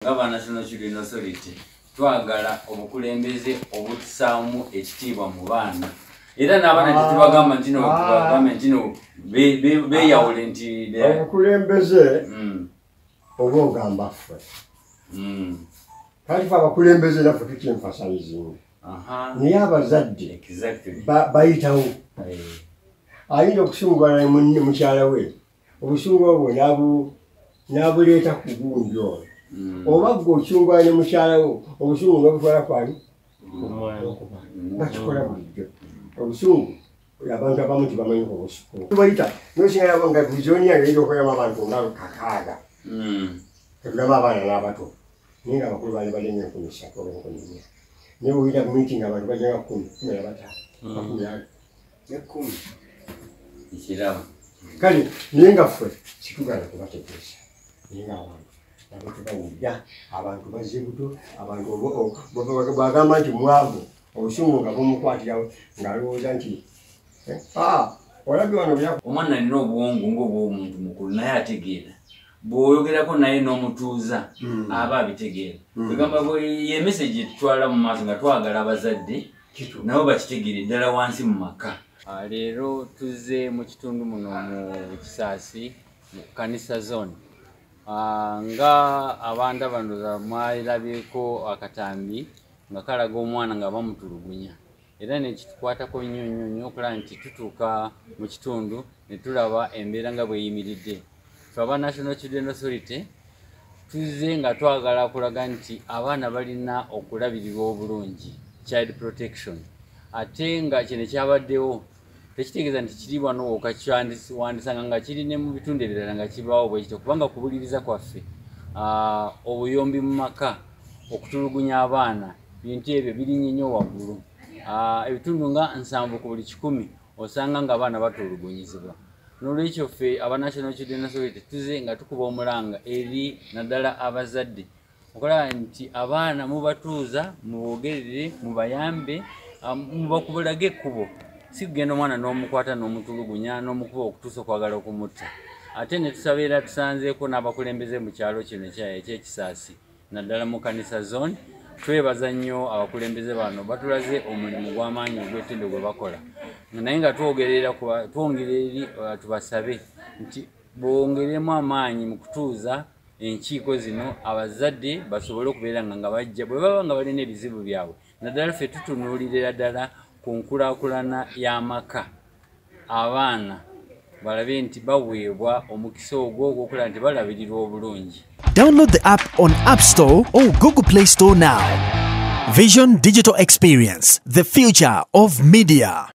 ngaba National Children Authority twagala obukulembeze obutusaamu ekitiibwa mu baana era n'abaana tetubagamba nti no beeyawule nti obukulembeze oba ogamba ffe kati fe abakulembeze naffe tukyemfasalizinga naye abazadde bayitawo ayinza okusungulana mukyala we obusungu obwo n'abuleeta ku gundi oyo oba gwe okyungulane mukyala wo obusungu n'obutwala kwali bakikola bulijjo obusungu abantu abamu tibamanyi kubayita nosinga nga vizioni yange eyinza okweramu abantu nga 6 tetulamu abaana n'abato naye nga abakulu baali balenga 13 oba 14 naye bweyita ku meeting abantu bajenga 10 ekirabo kale naye nga ffe situgala kubategeeza naye nga abantu nabo tubawulira abantu bazze buto abantu bwagamba nti mwavu obusungu nga bumukwatirawo ng'alowooza nti olabye wano omwana alina obuwongo ng'obw'omuntu mukulu naye ategeera bw'oyogerako naye n'omutuuza aba abitegeera kwegamba ye message etutwala mu maaso nga twagala abazadde nabo bakitegeere ddala wansi mu maka. Leero tuzze mu kitundu muno mu Kisaasi mu Kanisa zone nga abanda bano mwalabyeko akatambi nga kalaga omwana nga bamutulugunya era nekitukwatako nnyo okulaba nti tutuuka mu kitundu ne tulaba embeera nga bweyimiridde. Aba National Children Authority tuzze nga twagala kulaga nti abaana balina okulabirirwa obulungi, child protection, ate nga kino kyabaddewo tekitegeeza nti kiri wano wandisanga nga kiri ne mu bitundu ebirala nga kibaawo bwekityo kubanga kubuliriza kwaffe obuyombi mu maka okutulugunya abaana bintu ebyo birinnye nnyo waggulu. Ebitundu nga 7 ku buli 100 osanga nga abaana batulugunyizibwa. N'olwekyo ffe aba National Children Authority tuzze nga tukuba omulanga eri naddala abazadde okulaba nti abaana mubatuuza mubogerere mubayambe mubakubulage ekkubo si kugenda omwana n'omukwata n'omutulugunya n'omukuba okutuusa okwagala okumutta. Ate ne tusaba era tusanzeeko n'abakulembeze mu kyalo kino eky'Ekisaasi naddala mu Kanisa zone. Twebaza nnyo abakulembeze bano batulaze omulimu gw'amaanyi ogw'ettendo gwe bakola naye nga twongera eri tubasabe nti bongeremu amaanyi mu kutuuza enkiiko zino abazadde basobole okubeera nga bajja bwe baba nga balina ebizibu byabwe naddala ffe tutunuulirira ddala ku nkulaakulana y'amaka abaana balabe nti baweebwa omukisa ogwo ogw'okulaba nti balabirirwa obulungi. Download the app on App Store or Google Play Store now. Vision Digital Experience, the future of media.